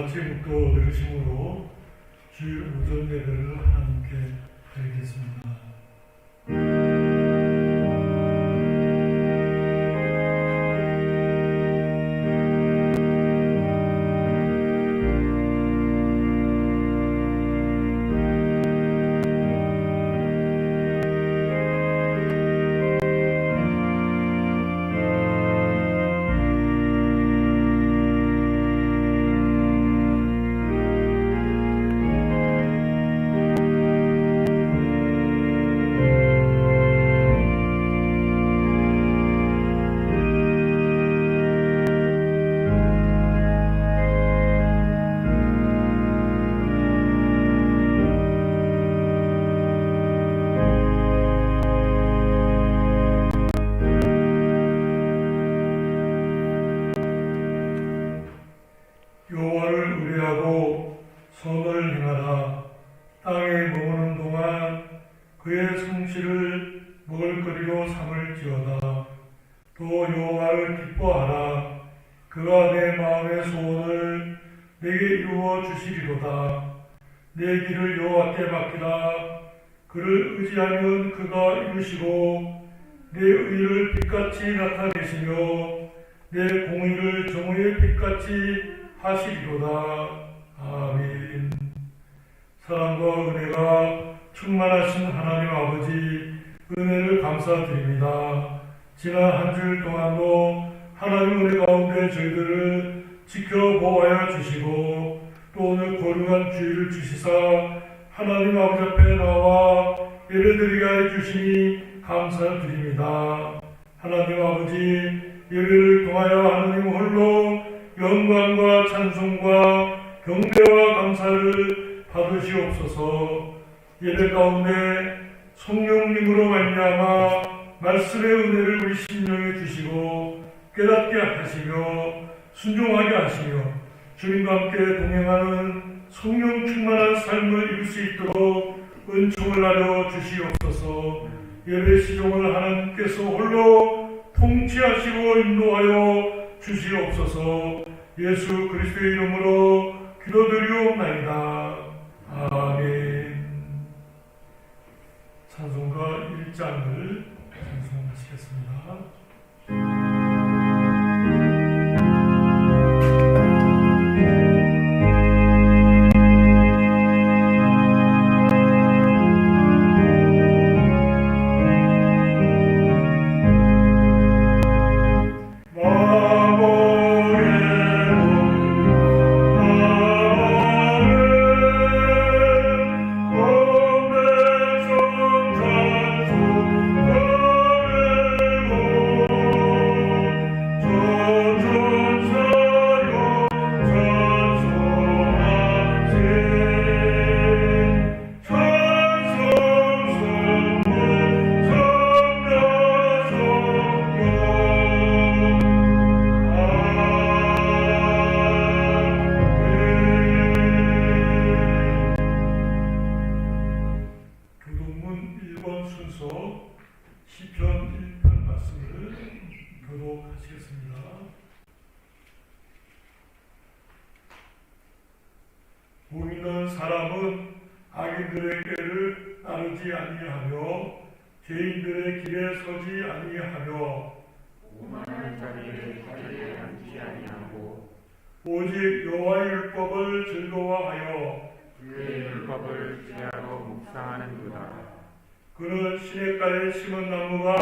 같이 묵도 들으심으로 주일 오전 예배를 하나님께 드리겠습니다. 여호와를 의뢰하고 선을 행하라. 땅에 머무는 동안 그의 성실을 먹을거리로 삼을지어다. 또 여호와를 기뻐하라. 그가 내 마음의 소원을 내게 이루어 주시리로다. 내 길을 여호와께 맡기라. 그를 의지하면 그가 이루시고 내 의를 빛같이 나타내시며 내 공의를 정오의 빛같이 하시리로다. 아멘. 사랑과 은혜가 충만하신 하나님 아버지, 은혜를 감사드립니다. 지난 한 주일 동안도 하나님 은혜 가운데 저희들을 지켜보아야 주시고 또 오늘 거룩한 주일을 주시사 하나님 아버지 앞에 나와 예배드리게 해 주시니 감사드립니다. 하나님 아버지, 예배를 통하여 하나님 홀로 영광과 찬송과 경배와 감사를 받으시옵소서. 예배 가운데 성령님으로 말미암아 말씀의 은혜를 우리 심령에 주시고 깨닫게 하시며 순종하게 하시며 주님과 함께 동행하는 성령 충만한 삶을 이룰 수 있도록 은총을 나려 주시옵소서. 예배 시종을 하나님께서 홀로 통치하시고 인도하여 주시옵소서. 예수 그리스도의 이름으로 기도드리옵나이다. 아멘. 찬송가 1장을 찬송하시겠습니다. 시편 1편 말씀을 교독하시겠습니다. 무미는 사람은 악인들의 꾀를 따르지 아니하며 죄인들의 길에 서지 아니하며 오만한 자리에 앉지 아니하고 오직 여호와의 율법을 즐거워하여 그의 율법을 지하로 묵상하는도다. 그는 시냇가에 심은 나무가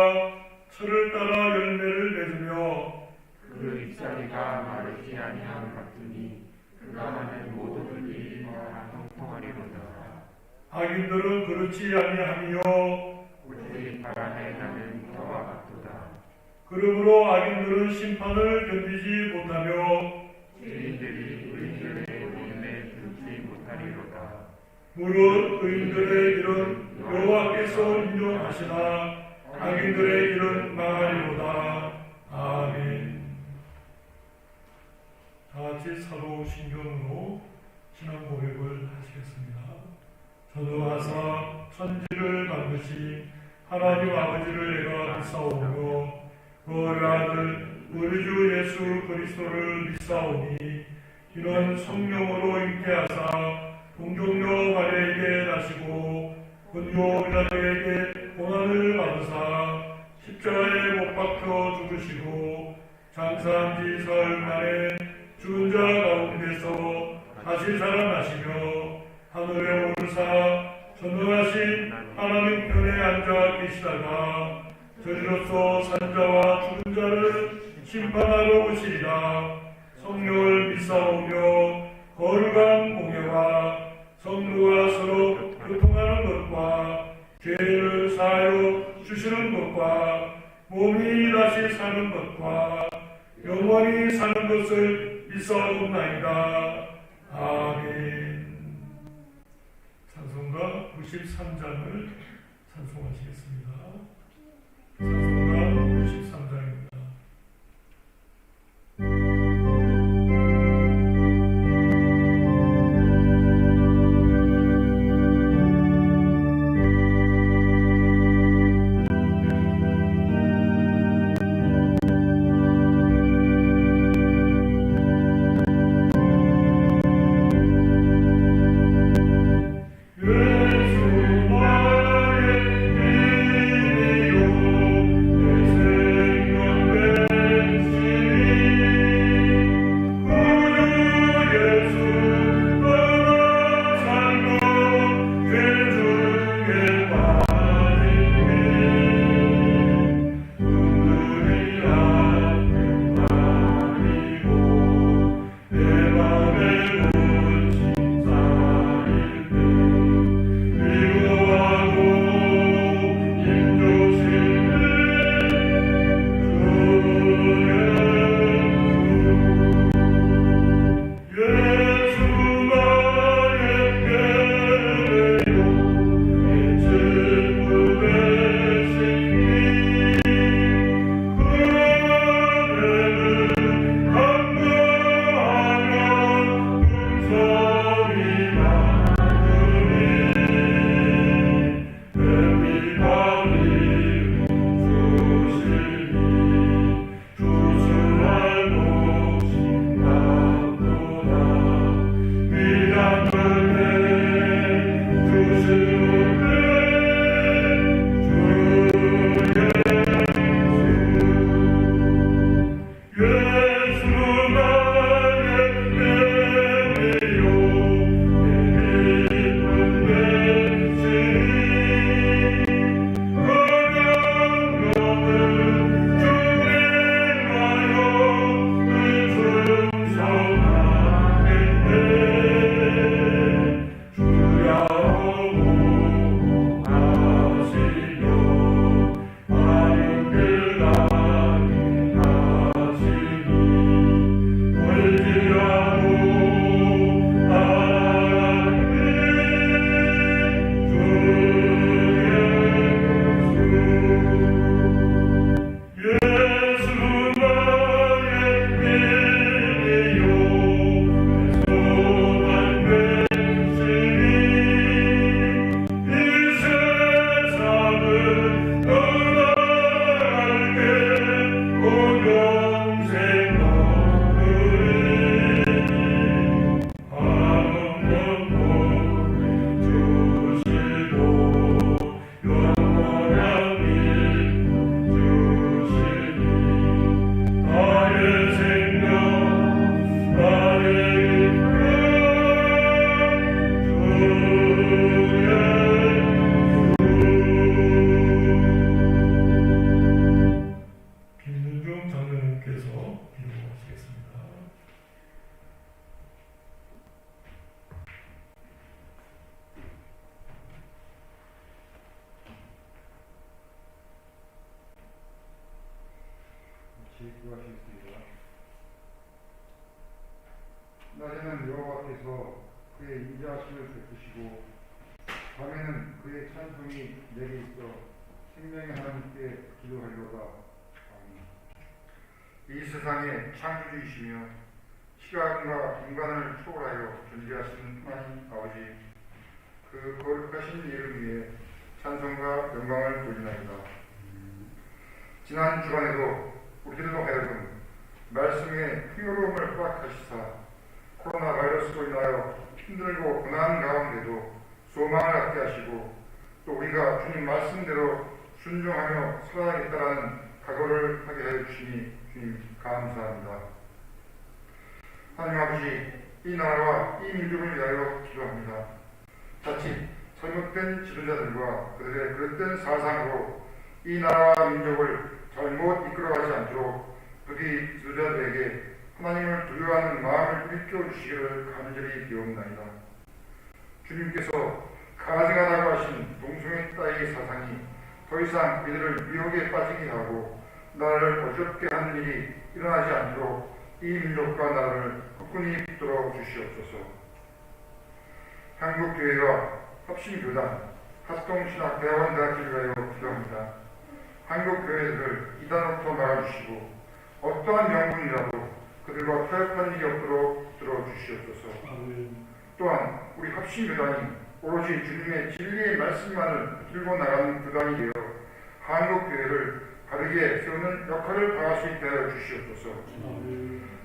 철을 따라 열매를 맺으며 그 잎사리가 마르지 아니함 같으니 그가 하는 모든 일이 다 형통하리로다. 악인들은 그렇지 아니하며 오직 바람에 나는 터와 같도다. 그러므로 악인들은 심판을 견디지 못하며 죄인들이 의인들의 모임에 들지 못하리로다. 무릇 의인들의 길은 여호와께서 인정하시나 악인들의 길은 망하리로다. 아멘. 다같이 사도신경으로 신앙 고백을 하시겠습니다. 전능하사 천지를 만드신 하나님 아버지를 내가 믿사오며 그 아들 우리 주 예수 그리스도를 믿사오니 이는 성령으로 잉태하사 동정녀 마리아에게 나시고 본요 빌라도에게 고난을 받으사 십자가에 못 박혀 죽으시고 장사한 지 사흘 만에 죽은 자 가운데서 다시 살아나시며 하늘에 오르사 전능하신 하나님 편에 앉아 계시다가 저리로서 산자와 죽은 자를 심판하러 오시리라. 성령을 믿사오며 거룩한 공예와 성도가 서로 교통하는 것과 죄를 사하여 주시는 것과 몸이 다시 사는 것과 영원히 사는 것을 믿사옵나이다. 아멘. 찬송가 93장을 찬송하시겠습니다. 찬송가 93장입니다. 기도하시겠습니다. 낮에는 여호와께서 그의 인자하심을 베푸시고 밤에는 그의 찬송이 내게 있어 생명의 하나님께 기도하리로다. 아멘. 이 세상의 창조주이시며 시간과 인간을 초월하여 존재하신 하나님 아버지, 그 거룩하신 이름 위에 찬송과 영광을 돌리나이다. 지난 주간에도 우리들로 하여금 말씀의 풍요로움을 허락하시사 코로나 바이러스로 인하여 힘들고 고난 가운데도 소망을 갖게 하시고 또 우리가 주님 말씀대로 순종하며 살아야겠다는 각오를 하게 하여 주시니 주님 감사합니다. 하나님 아버지, 이 나라와 이 민족을 위하여 기도합니다. 자칫 잘못된 지도자들과 그들의 그릇된 사상으로 이 나라와 민족을 잘못 이끌어가지 않도록 부디 지도자들에게 하나님을 두려워하는 마음을 일깨워 주시기를 간절히 비옵나이다. 주님께서 가증하다고 하신 동성애 따위의 사상이 더 이상 이들을 미혹에 빠지게 하고 나라를 어렵게 하는 일이 일어나지 않도록 이 민족과 나라를 굳건히 붙들어 주시옵소서. 한국교회와 합심교단, 합동신학대학원 대학교를 위하여 기도합니다. 한국교회들을 이단으로부터 막아주시고 어떠한 명분이라도 그들과 타협하는 일이 없도록 들어주시옵소서. 또한 우리 합심교단이 오로지 주님의 진리의 말씀만을 들고 나가는 교단이 되어 한국교회를 바르게 세우는 역할을 다할 수 있게 하여 주시옵소서.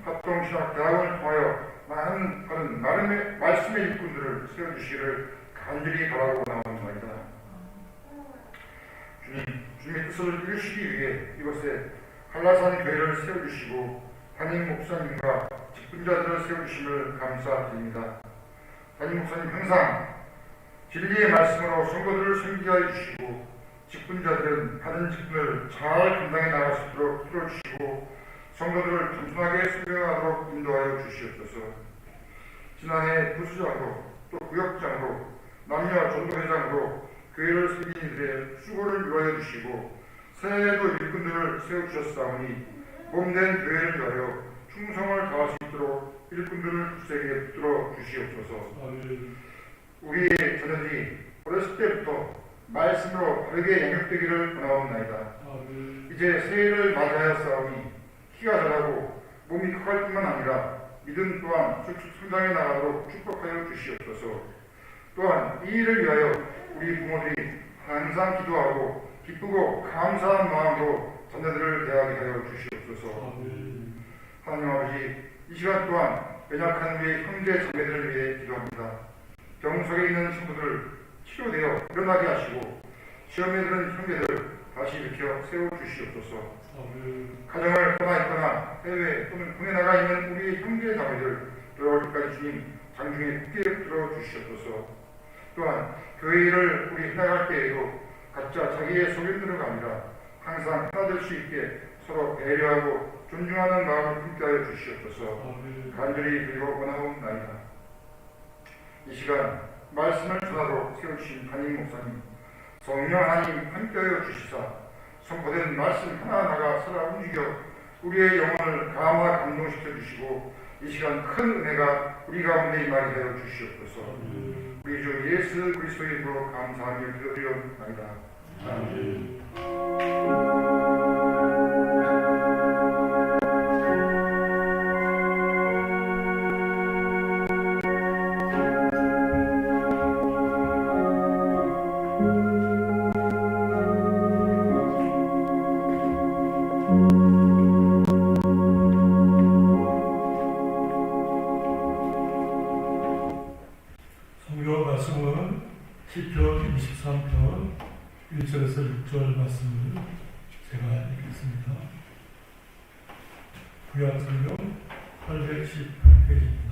합동신학대학원을 통하여 많은 바른 나름의 말씀의 일꾼들을 세워주시기를 간절히 바라고 나옵니다. 주님의 뜻을 이루시기 위해 이곳에 한라산 교회를 세워주시고 담임 목사님과 직분자들을 세워주심을 감사드립니다. 담임 목사님 항상 진리의 말씀으로 성도들을 섬기게 하여 주시고 직분자들은 받은 직분을 잘 감당해 나갈 수 있도록 풀어주시고 성도들을 겸손하게 수행하도록 인도하여 주시옵소서. 지난해 부수장으로 또 구역장으로 남녀 전도회장으로 교회를 섬긴 이들의 수고를 위하여 주시고 새해에도 일꾼들을 세워주셨사오니 몸된 교회를 위하여 충성을 다할 수 있도록 일꾼들을 굳세게 붙들어 주시옵소서. 우리의 자녀들이 어렸을 때부터 말씀으로 바르게 양육되기를 원하옵나이다. 이제 새해를 맞이하였사오니 키가 자라고 몸이 커갈 뿐만 아니라 믿음 또한 쭉쭉 성장해 나가도록 축복하여 주시옵소서. 또한 이 일을 위하여 우리 부모들이 항상 기도하고 기쁘고 감사한 마음으로 자녀들을 대하게 하여 주시옵소서. 하나님 아버지, 이 시간 또한 연약한 우리 형제 자매들을 위해 기도합니다. 병 속에 있는 친구들 치료되어 일어나게 하시고 시험에 드는 형제들 다시 일으켜 세워주시옵소서. 가정을 떠나 있거나 해외 또는 국내 나가 있는 우리 형제 자매들 돌아올 때까지 주님 장중에 굳게 붙들어 주시옵소서. 또한 교회 일을 우리 해나갈 때에도 각자 자기의 소견대로가 아니라 항상 하나 될 수 있게 서로 배려하고 존중하는 마음을 품게 하여 주시옵소서. 간절히 그리고 원하옵나이다. 이 시간 말씀을 전하도록 세우신 담임 목사님, 성령 하나님 함께하여 주시사 선포된 말씀 하나하나가 살아 움직여 우리의 영혼을 감화 감동시켜 주시고 이 시간 큰 은혜가 우리 가운데 임하게 하여 주시옵소서. 우리 주 예수 그리스도의 이름으로 감사하며 기도드리옵나이다. 아멘. 성경 말씀은 시편 23편 1절에서 6절 말씀을 제가 읽겠습니다. 구약성경 818페이지입니다.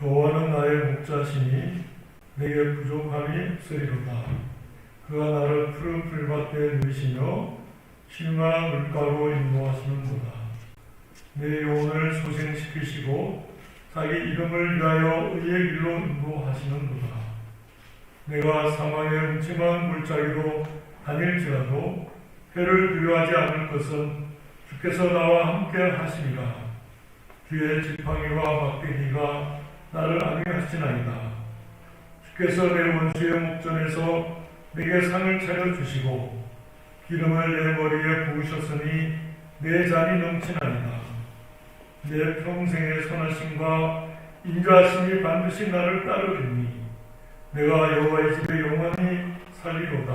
여호와는 나의 목자시니 내게 부족함이 없으리로다. 그가 나를 푸른 풀밭에 누이시며 쉴만한 물가로 인도하시는도다. 내 영혼을 소생시키시고 자기 이름을 위하여 의의 길로 인도하시는도다. 내가 사망의 음침한 물자리로 다닐지라도 해를 두려워하지 않을 것은 주께서 나와 함께 하시리라. 주의 지팡이와 막대기가 나를 안위하시나이다. 주께서 내 원수의 목전에서 내게 상을 차려주시고 기름을 내 머리에 부으셨으니 내 잔이 넘치나이다. 내 평생의 선하심과 인자하심이 반드시 나를 따르리니 내가 여호와의 집에 영원히 살리로다.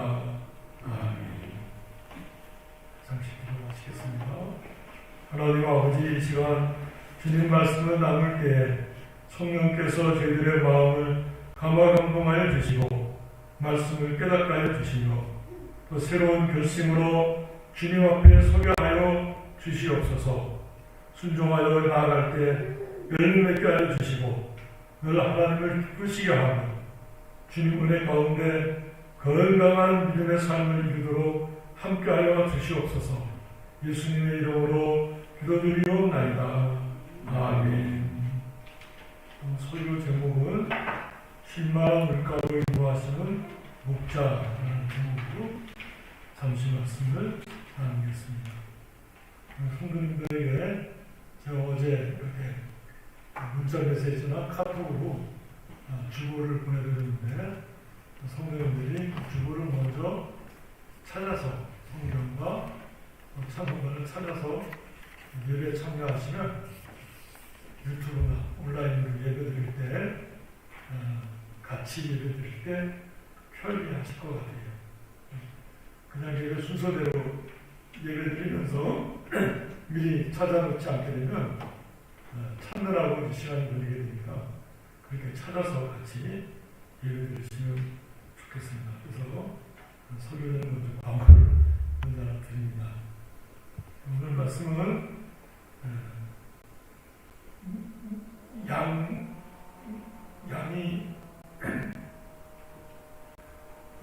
아멘. 잠시 기도하시겠습니다. 하나님 아버지, 이 시간 주님 말씀을 나눌 때에 성령께서 저희들의 마음을 감화감동하여 주시고 말씀을 깨닫게 하여 주시며 또 새로운 결심으로 주님 앞에 서게 하여 주시옵소서. 순종하여 나아갈 때 열매 맺게 하여 주시고 늘 하나님을 기쁘시게 하며 주님 은혜 가운데 건강한 믿음의 삶을 이루도록 함께하여 주시옵소서. 예수님의 이름으로 기도드리옵나이다. 아멘. 설교 제목은 신망 물가로 인도하시는 목자라는 제목으로 잠시 말씀을 나누겠습니다. 성도님들에게 제가 어제 이렇게 문자 메시지나 카톡으로 주보를 보내드렸는데 성도님들이 주보를 먼저 찾아서 성경과 찬송가를 찾아서 예배 참여하시면 유튜브나 온라인으로 예배드릴 때 같이 예배드릴 때 편리하실 것 같아요. 그냥 예배 순서대로 예배드리면서 미리 찾아놓지 않게 되면 찾느라고 시간이 걸리게 되니까 그렇게 찾아서 같이 예배드리시면 좋겠습니다. 그래서 설교는 먼저 광고를 먼저 드립니다. 오늘 말씀은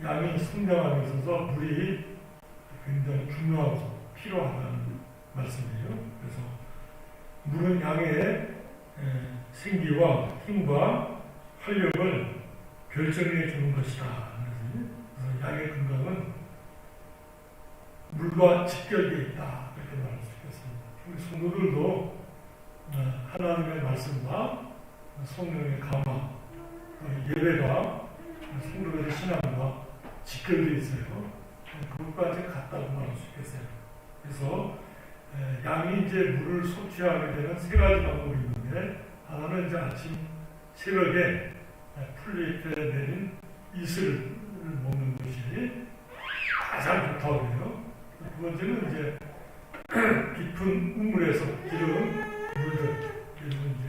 양이 성장함에 있어서 물이 굉장히 중요하고 필요하다는 말씀이에요. 그래서 물은 양의 생기와 힘과 활력을 결정해 주는 것이다. 그래서 양의 건강은 물과 직결되어 있다. 이렇게 말할 수 있겠습니다. 우리 성도들도 하나님의 말씀과 성령의 감화, 예배가 성도들의 신앙과 직결되어 있어요. 그것까지 같다고 말할 수 있겠어요. 그래서 양이 이제 물을 섭취하게 되는 세 가지 방법이 있는데 하나는 이제 아침 새벽에 풀잎에 내린 이슬을 먹는 것이 가장 좋다고 해요. 두 번째는 이제 깊은 우물에서 기른 물들, 그리고 이제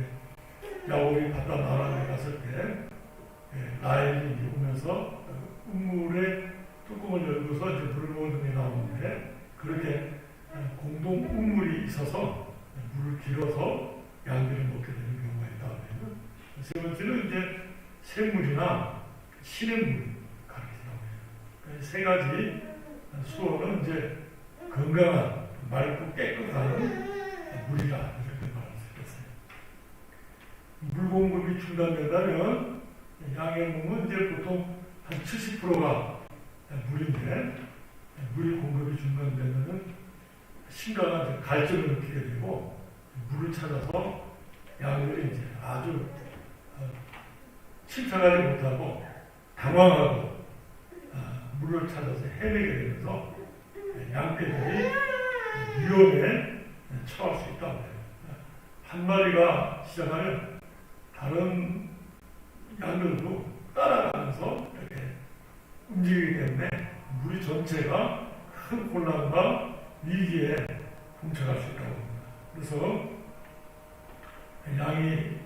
야곱이 바다 나라에 갔을 때 라헬이 오면서 우물에 뚜껑을 열고서 이제 물을 먹는 게 나오는데 그렇게 공동 우물이 있어서 물을 길어서 양들을 먹게 되는 경우가 있다고 해요. 세 번째는 이제 샘물이나 시냇물 가르친다고 해요. 세 가지 수어는 이제 건강한 맑고 깨끗한 물이다 이렇게 말할 수 있겠어요. 물 공급이 중단된다면 양의 몸은 이제 보통 한 70%가 물인데 물이 공급이 중단되면은 심각한 갈증을 느끼게 되고 물을 찾아서 양들이 이제 아주 침착하지 못하고 당황하고 물을 찾아서 헤매게 되면서 양떼들이 위험에 처할 수 있다고 해요. 한 마리가 시작하면 다른 양들도 따라가면서 이렇게 움직이기 때문에 무리 전체가 큰 혼란과 위기에 봉착할 수 있다고 합니다. 그래서 양이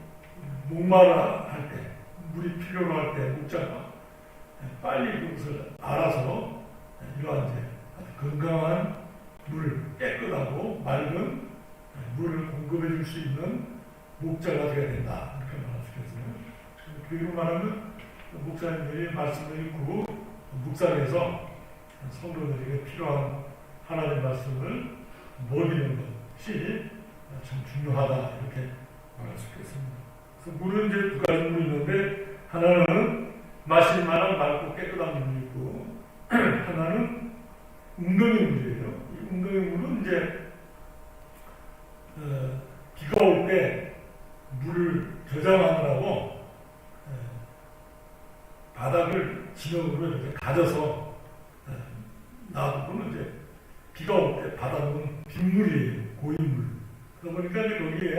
목마라 할 때, 물이 필요로 할 때 목자가 빨리 그것을 알아서 이러한 이제 건강한 물, 깨끗하고 맑은 물을 공급해 줄 수 있는 목자가 되어야 된다. 이렇게 말할 수 있겠어요. 그리고 말하면 목사님들이 말씀을 읽고 묵상해서 성도들에게 필요한 하나님의 말씀을 먹이는 것이 참 중요하다. 이렇게 말할 수 있겠습니다. 그래서 물은 이제 두 가지 물이 있는데 하나는 마실 만한 맑고 깨끗한 물이 있고 하나는 웅덩이 물이에요. 이 웅덩이 물은 이제 비가 올 때 물을 저장하느라고 바닥을 진흙으로 이렇게 가져서 놔두고는 이제 비가 올 때 바닥은 빗물이에요. 고인물. 그러다 보니까 이제 거기에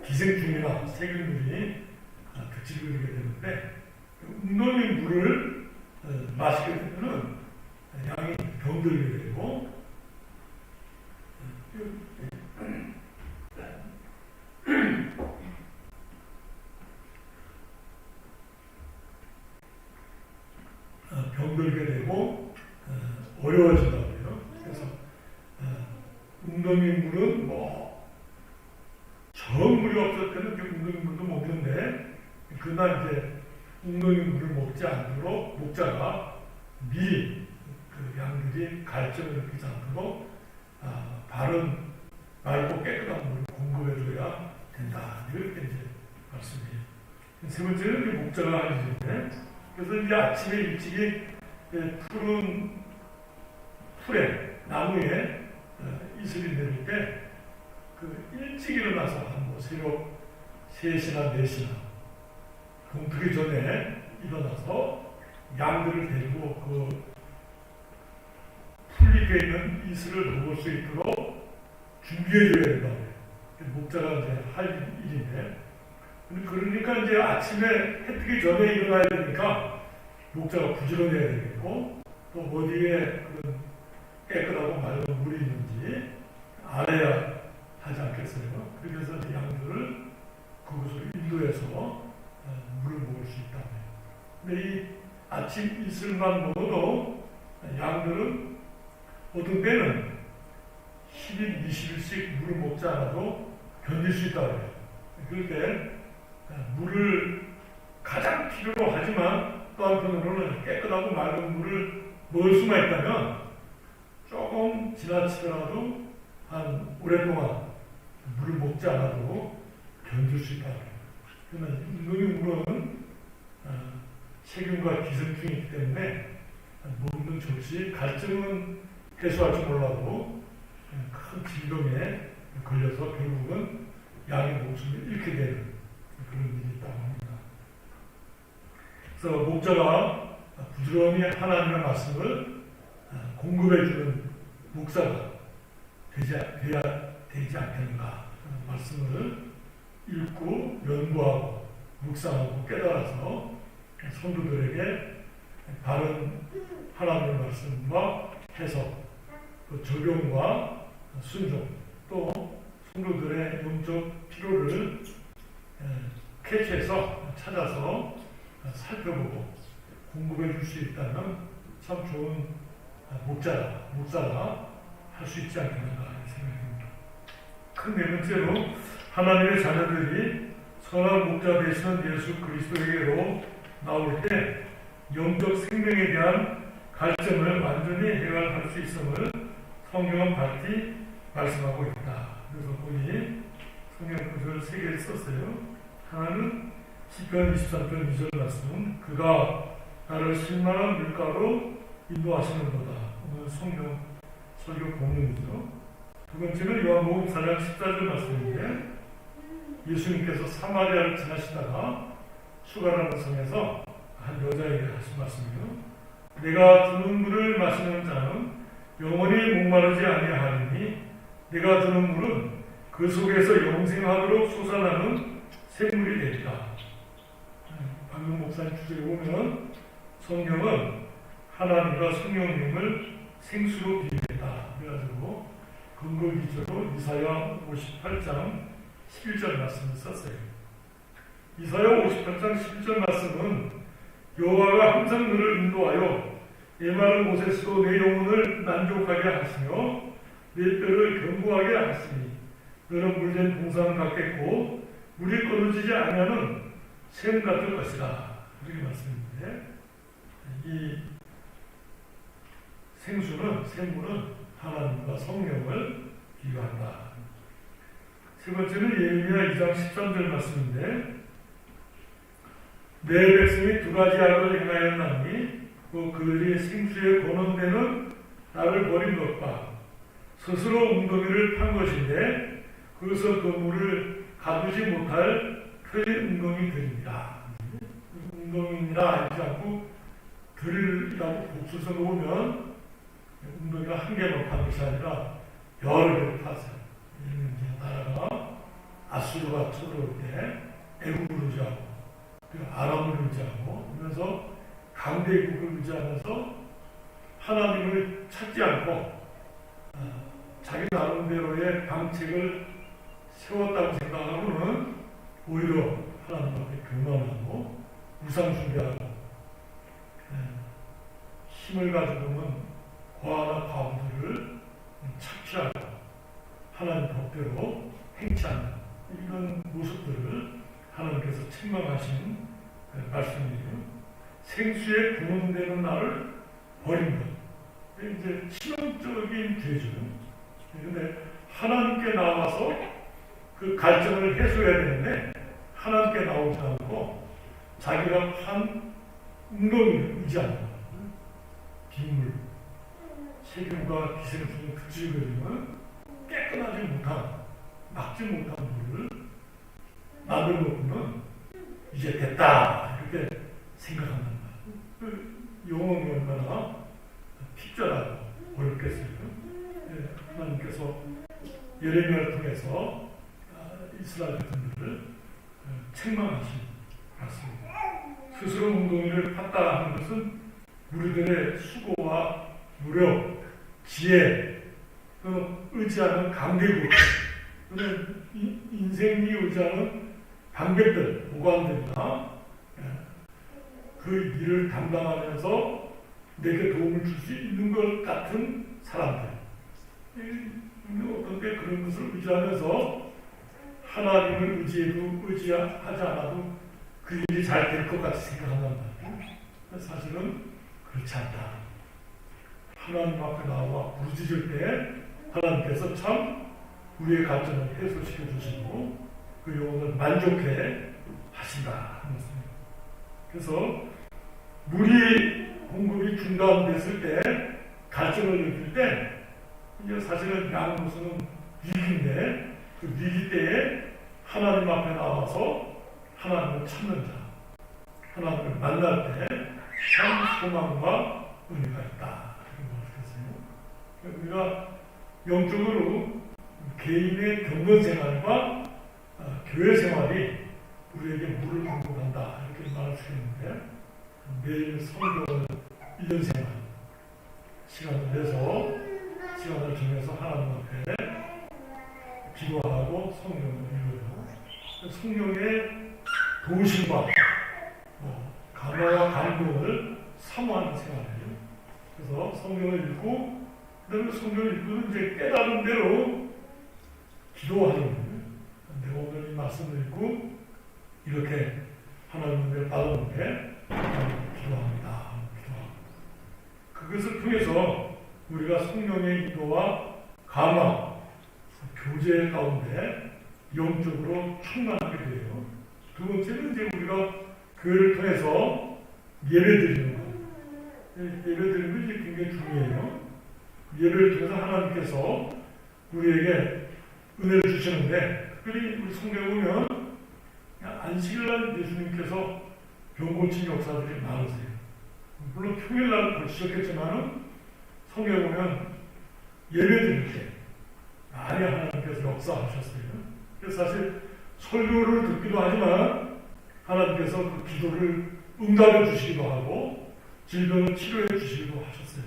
기생충이나 세균들이 득실을 하게 되는데 웅덩이 물을 마시게 되면 양이 병들게 되고 웅덩이 물은 정 물이 없을 때는 웅덩이 물도 먹는데, 그날 이제 웅덩이 물을 먹지 않도록 목자가 미리 그 양들이 갈증을 느끼지 않도록 바른 맑고 깨끗한 물을 공급해줘야 된다. 이렇게 이제 말씀이에요. 세 번째는 이제 목자가 하는 일인데, 그래서 이제 아침에 일찍이 푸른 풀에, 나무에 이슬이 내릴 때, 일찍 일어나서 한 새벽 3시나 4시나 동트기 전에 일어나서 양들을 데리고 풀 밑에 있는 이슬을 먹을 수 있도록 준비해줘야 된다고 해요. 목자가 이제 할 일인데, 그러니까 이제 아침에 해 뜨기 전에 일어나야 되니까 목자가 부지런해야 되겠고, 또 어디에 그런 깨끗하고 맑은 물이 있는지 알아야 하지 않겠어요. 그래서 양들을 그곳으로 인도해서 물을 먹을 수 있다고 해요. 근데 이 아침 이슬만 먹어도 양들은 어떤 때는 10일, 20일씩 물을 먹지 않아도 견딜 수 있다고 해요. 그럴 때 물을 가장 필요로 하지만 또 한편으로는 깨끗하고 맑은 물을 먹을 수만 있다면 조금 지나치더라도 한 오랫동안 물을 먹지 않아도 견딜 수 있다고 해요. 그러나 웅덩이 물은 세균과 기생충이 있기 때문에 먹는 즉시 갈증은 해소할지 몰라도 큰 질병에 걸려서 결국은 양의 목숨을 잃게 되는 그런 일이 있다고 합니다. 그래서 목자가 부지런히 하나님의 말씀을 공급해주는 목사가 돼야 되지 않겠는가 하는 말씀을 읽고 연구하고 묵상하고 깨달아서 성도들에게 바른 하나님의 말씀과 해석, 또 적용과 순종, 또 성도들의 영적 필요를 캐치해서 찾아서 살펴보고 공급해 줄 수 있다면 참 좋은 목사가 할 수 있지 않겠는가 생각합니다. 큰 네 번째로 하나님의 자녀들이 선한 목자 되시는 예수 그리스도에게로 나올 때 영적 생명에 대한 갈증을 완전히 해결할 수 있음을 성경은 밝히 말씀하고 있다. 그래서 보니 성경 구절 3개를 썼어요. 하나는 시편 23편 2절 말씀, 그가 나를 신만한 물가로 인도하시는도다. 오늘 성경 설교 본문이죠. 두 번째는 요한복음 4장 14절 말씀인데, 예수님께서 사마리아를 지나시다가 수가라는 성에서 한 여자에게 하신 말씀이요. 내가 주는 물을 마시는 자는 영원히 목마르지 아니하리니 내가 주는 물은 그 속에서 영생하도록 솟아나는 샘물이 되리라. 방금 목사님 주제에 보면 성경은 하나님과 성령님을 생수로 비유했다. 그래가지고 근거 기초로 이사야 58장 11절 말씀을 썼어요. 이사야 58장 11절 말씀은 여호와가 항상 너를 인도하여 메마른 곳에서도 내 영혼을 만족하게 하시며 내 뼈를 견고하게 하시니 너는 물된 동산 같겠고 물이 끊어지지 아니하는 샘 같을 것이다. 이렇게 말씀인데, 이 샘물은 하나님과 성령을 비유한다. 세 번째는 예레미야 2장 13절 말씀인데, 내 백성이 두 가지 악을 행하였나니 그들이 생수에 권원되는 나를 버린 것과 스스로 웅덩이를 판 것인데 그것은 그 물을 가두지 못할 틀린 웅덩이들입니다. 웅덩이라 하지 않고 들이라고 복수서 놓으면 웅덩이가 한 개만 파는 것이 아니라 여러 개를 파세요. 나라가 아수르가 쳐들어올 때 애국을 의지하고 아람을 의지하고 그러면서 강대국을 의지하면서 하나님을 찾지 않고 자기 나름대로의 방책을 세웠다고 생각하고는 오히려 하나님 앞에 교만하고 우상숭배하고 힘을 가지고는 과하나 과부들을 착취하고 하나님 법대로 행치 않는 이런 모습들을 하나님께서 책망하신 말씀이에요. 생수에 구원되는 나를 버린 것. 이제 치명적인 죄죠. 그런데 하나님께 나와서 그 갈증을 해소해야 되는데 하나님께 나오지 않고 자기가 한 웅덩이를 의지한다. 빗물, 세균과 기생충이 그치거리면 깨끗하지 못한, 막지 못한 물을 만들어 놓고는 이제 됐다 이렇게 생각한단 말이에요. 그 영혼이 얼마나 핍절하고 어렵겠어요. 하나님께서 예레미야를 통해서 이스라엘 백성들을 책망하신 말씀입니다. 스스로 웅덩이를 팠다 하는 것은 우리들의 수고와 노력, 지혜, 의지하는 강대국, 또는 인생이 의지하는 방백들, 보관들이나 그 일을 담당하면서 내게 도움을 줄 수 있는 것 같은 사람들. 어떤 때 그런 것을 의지하면서 하나님을 의지하지 않아도 그 일이 잘 될 것 같이 생각한단 말이에요. 사실은 그렇지 않다. 하나님 앞에 나와 부르짖을 때 하나님께서 참 우리의 갈증을 해소시켜 주시고 그 영혼을 만족해 하신다 하는 것입니다. 그래서 물이 공급이 중단됐을 때 갈증을 느낄 때 이제 사실은 양로서는 위기인데 그 위기 때에 하나님 앞에 나와서 하나님을 찾는 자, 하나님을 만날 때 참 소망과 은혜가 있다. 이런 걸 우리가 영적으로 개인의 경건 생활과 교회 생활이 우리에게 물을 공급한다 이렇게 말할 수 있는데 매일 성경을 1년 생활 시간을 내서 시간을 정해서 하나님 앞에 기도하고 성경을 읽어요. 성경의 도우심과 감화와 감동을 사모하는 생활이에요. 그래서 성경을 읽고 그다음에 성경을 읽고는 이제 깨달은 대로 기도하는 거예요. 내가 오늘 이 말씀을 읽고 이렇게 하나님을 받았는데 기도합니다. 그것을 통해서 우리가 성령의 인도와 감화, 교제 가운데 영적으로 충만하게 돼요. 두 번째는 이제 우리가 교회를 통해서 예배 드리는 것. 예배 드리는 것이 굉장히 중요해요. 예배를 통해서 하나님께서 우리에게 은혜를 주시는데 특별히 우리 성경에 보면 안식일날 예수님께서 병 고친 역사들이 많으세요. 물론 평일날 고치셨겠지만 성경에 보면 예배 드릴 때 많이 하나님께서 역사하셨어요. 그래서 사실 설교를 듣기도 하지만 하나님께서 그 기도를 응답해 주시기도 하고 질병을 치료해 주시기도 하셨어요.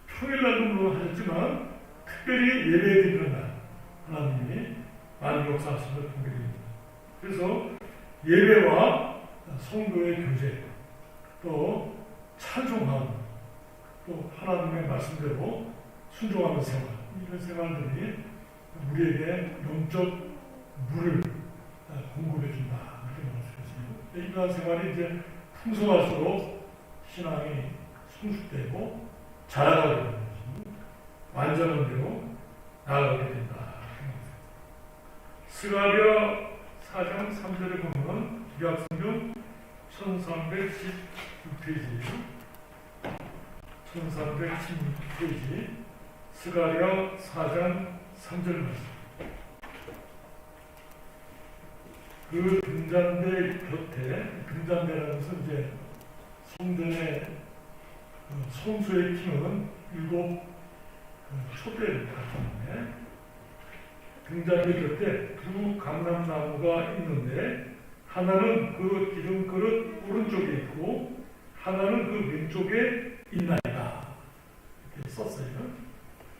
평일날도 물론 하셨지만 특별히 예배 드리는 날 하나님이 많이 역사하신 걸 보게 됩니다. 그래서 예배와 성도의 교제 또 찬송하는 또 하나님의 말씀대로 순종하는 생활 이런 생활들이 우리에게 영적 물을 공급해 준다 이렇게 말할 수 있습니다. 이러한 생활이 이제 풍성할수록 신앙이 성숙되고 자라가게 되는 것입니다. 완전한 대로 나아가게 된다. 스가랴 4장 3절에 보면 구약성경 1316페이지예요. 1316페이지 스가랴 4장 3절 말씀. 그 등잔대 곁에 등잔대라는 것은 이제 성전의 성소에 키우는 7 촛대를 같은데 등잔대 곁에 2 감람나무가 있는데 하나는 그 기름그릇 오른쪽에 있고 하나는 그 왼쪽에 있나이다. 이렇게 썼어요.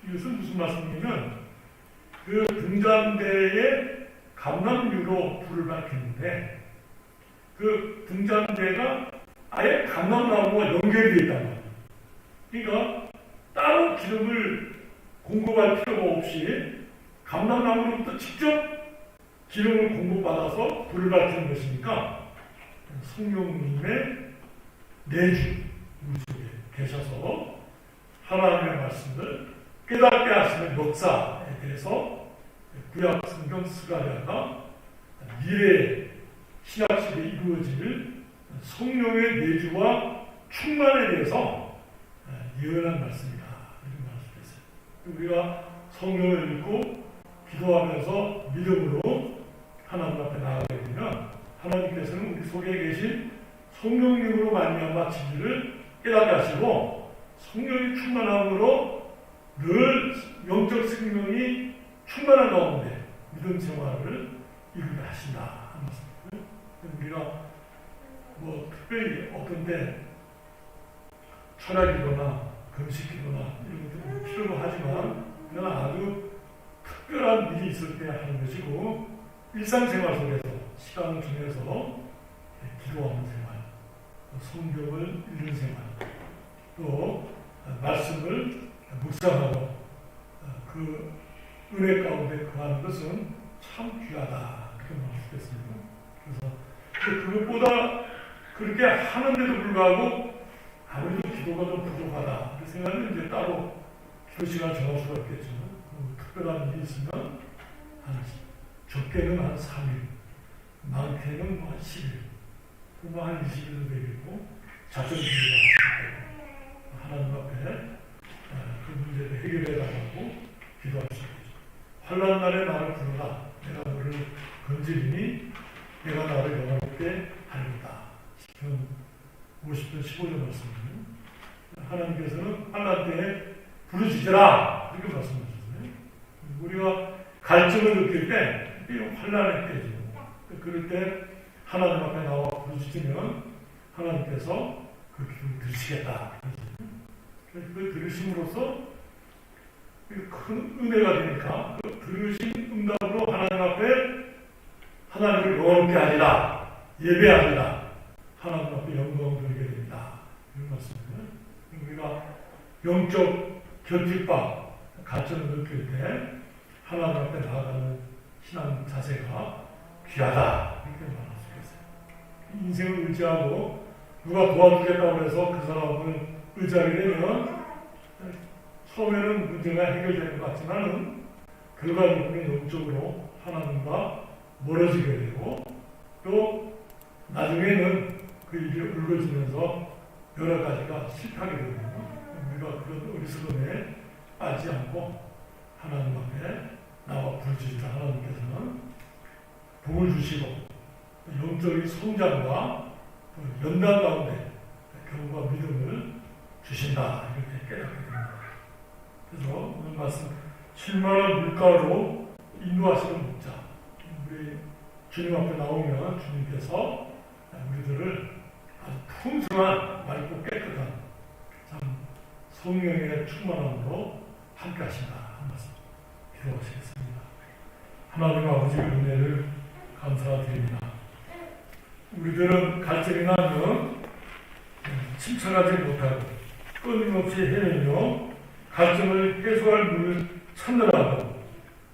이것은 무슨 말씀이냐면 그 등잔대에 감람유로 불을 밝히는데 그 등잔대가 아예 감람나무와 연결이 되어 있다는 거예요. 그러니까 따로 기름을 공급할 필요가 없이 감람나무로부터 직접 기름을 공급받아서 불을 밝히는 것이니까 성령님의 내주 우리 속에 계셔서 하나님의 말씀을 깨닫게 하시는 역사에 대해서 구약 성경 스가랴가 미래의 신약시대에 이루어질 성령의 내주와 충만에 대해서 예언한 말씀이다. 이런 말씀이었어요. 우리가 성령을 읽고 기도하면서 믿음으로 하나님 앞에 나아가게 되면 하나님께서는 우리 속에 계신 성령님으로 말미암아 진리를 깨닫게 하시고 성령이 충만함으로 늘 영적 생명이 충만한 가운데 믿음 생활을 이루게 하신다. 우리가 뭐 특별히 어떤 때 철학이거나 금식이거나 이런 것도 필요로 하지만 그건 아주 특별한 일이 있을 때 하는 것이고 일상생활 속에서 시간을 정해서 기도하는 생활, 성경을 읽는 생활, 또 말씀을 묵상하고 그 은혜 가운데 거하는 것은 참 귀하다. 그렇게 말할 수 있겠습니다. 그래서 그것보다 그렇게 하는데도 불구하고 아무래도 기도가 좀 부족하다. 그 생각은 이제 따로 기도 시간 정할 수가 있겠지만 특별한 일이 있으면 적게는 한 3일, 많게는 한 10일, 한 20일도 되겠고 자정 기도가 하나님 앞에 그 문제를 해결해 달라고 기도할 수 있겠죠. 환난 날에 나를 부르라. 내가 너를 건지리니 내가 나를 영화롭게 하리이다. 50편 15절 말씀입니다. 하나님께서는 환난 때에 부르짖으라 이렇게 말씀하셨어요. 우리가 갈증을 느낄 때 환난의 때죠. 그럴 때 하나님 앞에 나와 부르짖으면 하나님께서 그 기도를 들으시겠다. 그걸 들으심으로써 큰 은혜가 되니까 그 들으신 응답으로 하나님 앞에 하나님을 영원롭게 하리라, 예배하리라, 하나님 앞에 영광을 돌리게 됩니다. 이런 말씀입니다. 우리가 영적 견딜바 갈증을 느낄 때 하나님 앞에 나아가는 신앙 자세가 귀하다 이렇게 말할 수 있어요. 인생을 의지하고 누가 도와주겠다고 해서 그 사람을 의지하게 되면 처음에는 문제가 해결될 것 같지만은 결과적으로 영적으로 하나님과 멀어지게 되고 또 나중에는 그 일이 울거지면서 여러 가지가 실패하게 되거든요. 우리가 그런 어리석음에 빠지지 않고 하나님 앞에 나와 부르짖으라. 하나님께서는 복을 주시고 영적인 성장과 연단 가운데 경과 믿음을 주신다. 이렇게 깨닫게 됩니다. 그래서 오늘 말씀 7만원 물가로 인도하시는 목자. 우리 주님 앞에 나오면 주님께서 우리들을 아주 풍성한 맑고 깨끗한 참 성령의 충만함으로 함께 하신다. 한 말씀 기도하시겠습니다. 하나님 아버지의 은혜를 감사드립니다. 우리들은 갈증이 나면 침착하지 못하고 끊임없이 헤매며 갈증을 해소할 문을 찾느라고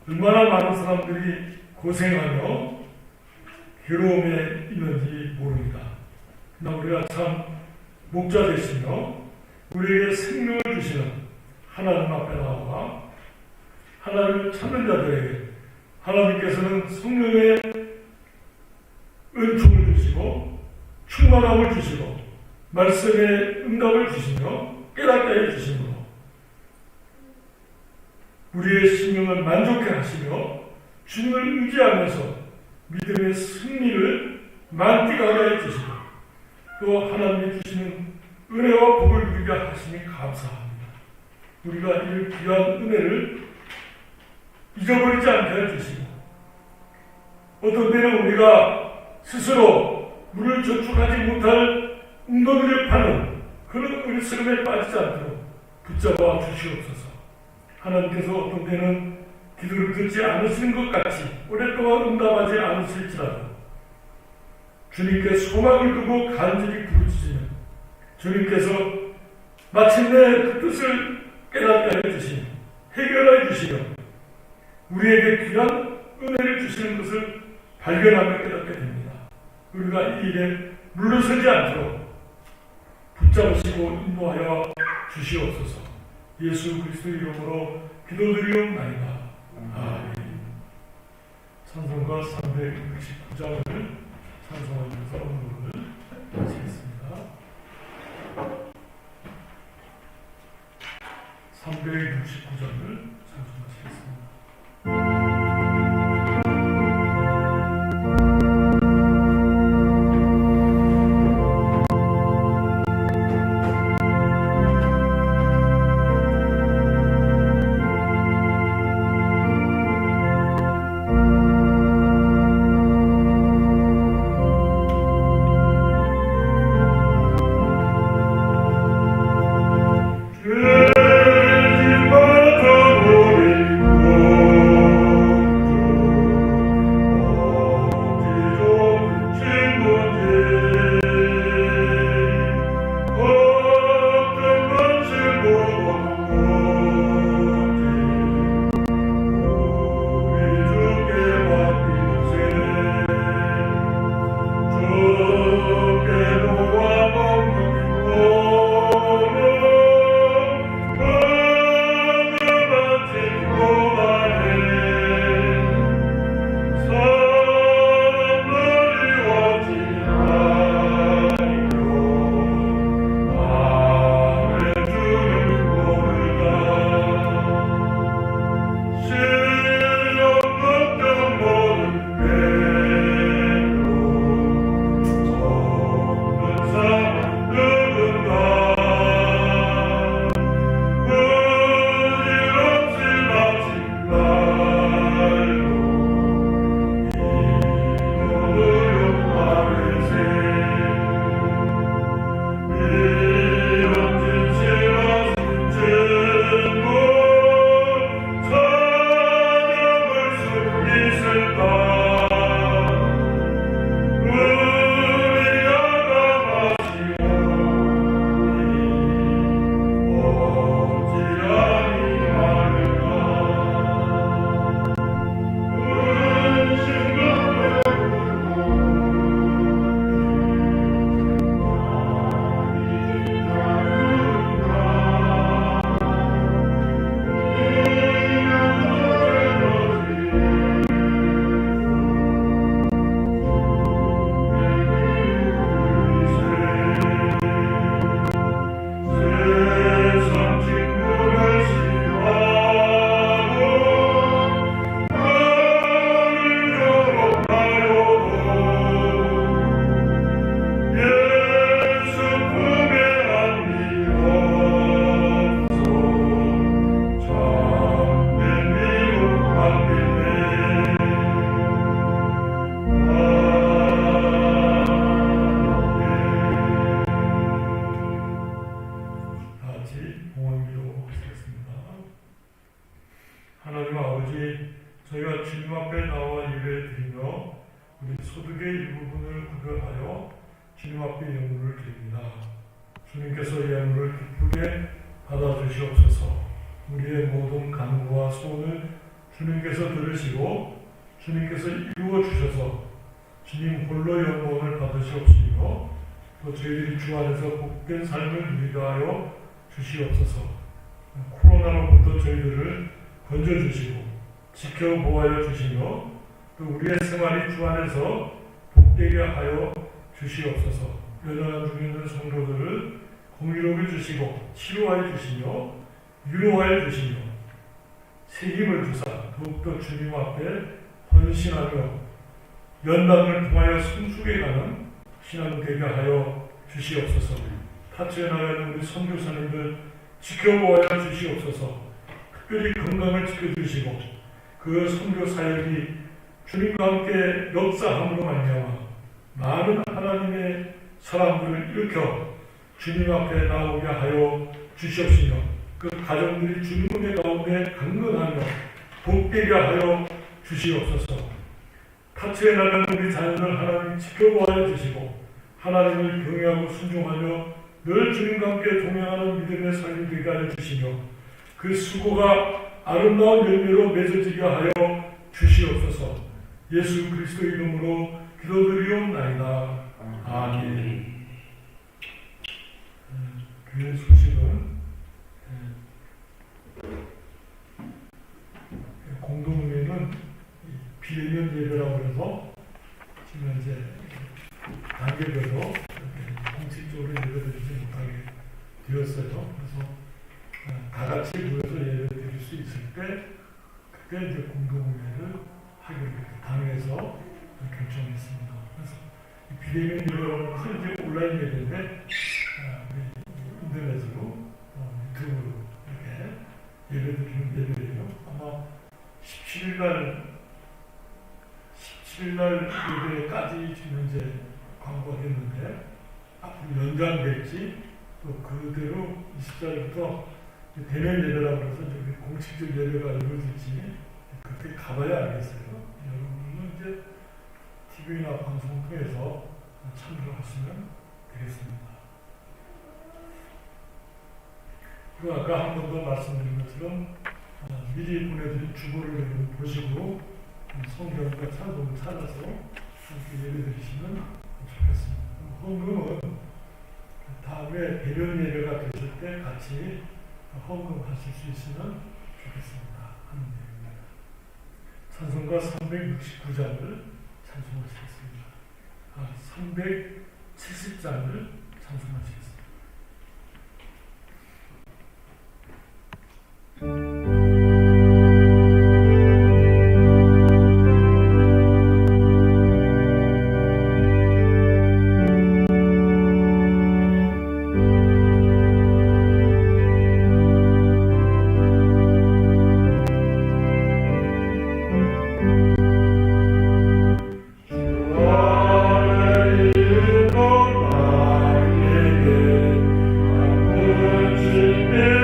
얼마나 많은 사람들이 고생하며 괴로움에 있는지 모릅니다. 그러나 우리가 참 목자 되시며 우리에게 생명을 주시는 하나님 앞에 나와 하나님을 찾는 자들에게 하나님께서는 성령의 은총을 주시고 충만함을 주시고 말씀의 응답을 주시며 깨닫게 해주시므로 우리의 심령을 만족해 하시며 주님을 의지하면서 믿음의 승리를 만끽하게 해주시고 또 하나님이 주시는 은혜와 복을 누리게 하시니 감사합니다. 우리가 이 귀한 은혜를 잊어버리지 않게 해주시고 어떤 때는 우리가 스스로 물을 저축하지 못할 웅덩이를 파는 그런 어리석음에 빠지지 않도록 붙잡아 주시옵소서. 하나님께서 어떤 때는 기도를 듣지 않으시는 것 같이 오랫동안 응답하지 않으실지라도 주님께 소망을 두고 간절히 부르짖으면 주님께서 마침내 그 뜻을 깨닫게 해주시며 해결해 주시며 우리에게 귀한 은혜를 주시는 것을 발견하며 깨닫게 됩니다. 우리가 이 일에 물러서지 않도록 붙잡으시고 인도하여 주시옵소서. 예수 그리스도 이름으로 기도드리옵나이다. 아멘. 찬송가 369장을 찬송하면서 오늘을 마치겠습니다. 369장을 찬송하시겠습니다. 저희가 주님 앞에 나와 예배드리며 우리 소득의 일부분을 구별하여 주님 앞에 예물을 드립니다. 주님께서 예물을 기쁘게 받아주시옵소서. 우리의 모든 간구와 소원을 주님께서 들으시고 주님께서 이루어 주셔서 주님 홀로 영광을 받으시옵시며 또 저희들이 주 안에서 복된 삶을 누리게 하여 주시옵소서. 코로나로부터 저희들을 건져주시고 지켜보아여 주시며 또 우리의 생활이 주 안에서 복되게 하여 주시옵소서. 연약한 중에 있는 성도들을 공의롭게 주시고 치료하여 주시며 위로하여 주시며 새 힘을 주사 더욱더 주님 앞에 헌신하며 연단을 통하여 성숙해 가는 신앙 되게 하여 주시옵소서. 타치에 나가는 우리 선교사님들 지켜보아여 주시옵소서. 특별히 건강을 지켜주시고 그 선교 사역이 주님과 함께 역사함으로 말미암아 많은 하나님의 사람들을 일으켜 주님 앞에 나오게 하여 주시옵시며 그 가정들이 주님의 가운데 강건하며 복되게 하여 주시옵소서. 타치에 나가는 우리 자녀들 하나님 지켜보아여 주시고 하나님을 경외하고 순종하며 늘 주님과 함께 동행하는 믿음의 삶이 되게 하여 주시며 그 수고가 아름다운 열매로 맺어지게 하여 주시옵소서. 예수 그리스도의 이름으로 기도드리옵나이다. 아멘. 교회 소식은 공동회는 비대면 예배라고 해서 지금 현재 단계별로 공식적으로 예배드리지 못하게 되었어요. 그래서 다 같이 모여서 예배 드릴 수 있을 때 그때 이제 공동회를 하기로 당에서 결정했습니다. 그래서 비대면 예배라고 해서 이제 온라인 예배인데 인터넷으로 유튜브로 이렇게 예배 드리는 예배예요. 아마 17일 예배까지 지금 현재 광고가 됐는데 앞으로 연장될지 또 그대로 20자부터 대면 예배라고 해서 공식적 예배가 이루어질지 그때 가봐야 알겠어요. 여러분은 이제 TV나 방송 통해서 참조하시면 되겠습니다. 그리고 아까 한 번 더 말씀드린 것처럼 미리 보내드린 주보를 여러분 보시고 성경과 찬송을 찾아서 함께 예배드리시면 좋겠습니다. 헌금은 다음에 대면 예배가 되실 때 같이 헌금하실 수 있으면 좋겠습니다. 하는 내용입니다. 찬송가 369장을 찬송하시겠습니다. 370장을 찬송하시겠습니다. 주의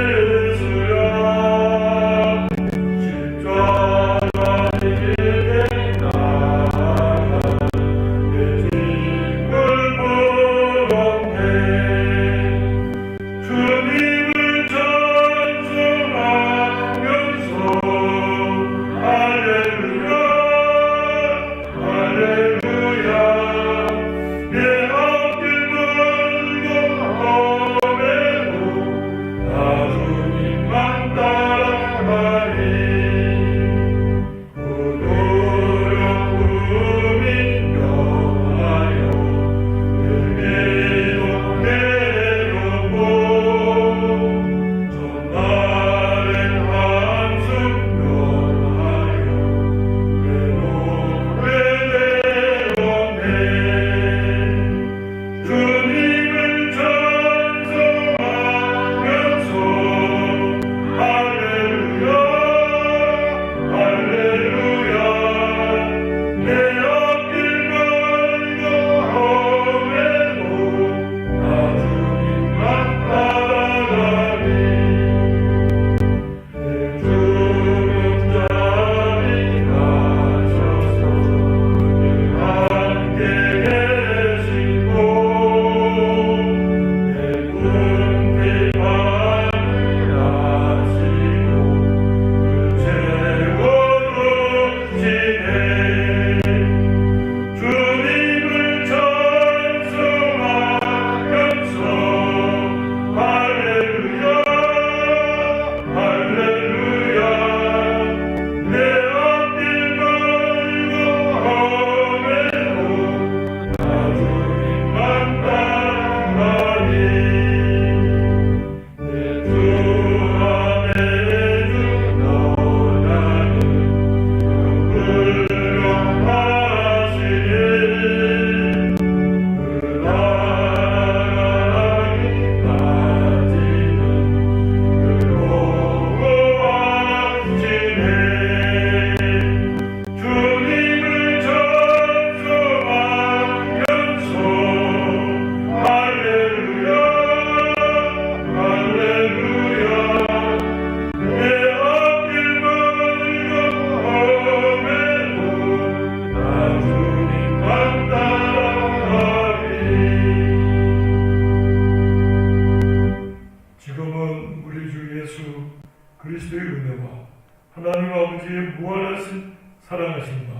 사랑하신다.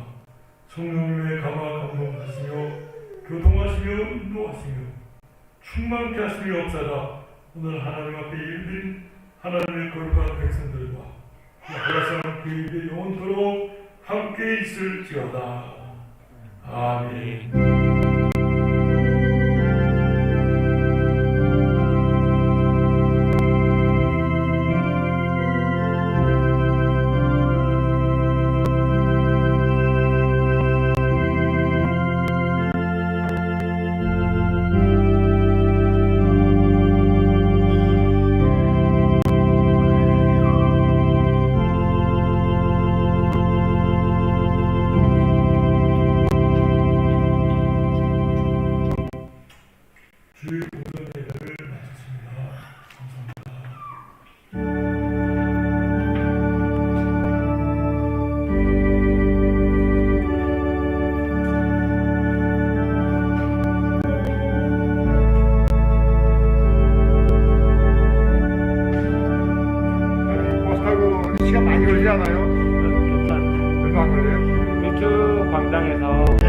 성령님의 감화 감동하시며 교통하시며 인도하시며 충만케 하시며 없사다. 오늘 하나님 앞에 예배드린 하나님의 거룩한 백성들과 하나님 그 입에 영원토록 함께 있을지어다. 아멘. 주의 모든 예배를 마쳤습니다. 감사합니다. 버스 타고 시간 많이 걸리지 않아요? 괜찮아요. 얼마 안 걸려요? 쭉 광장에서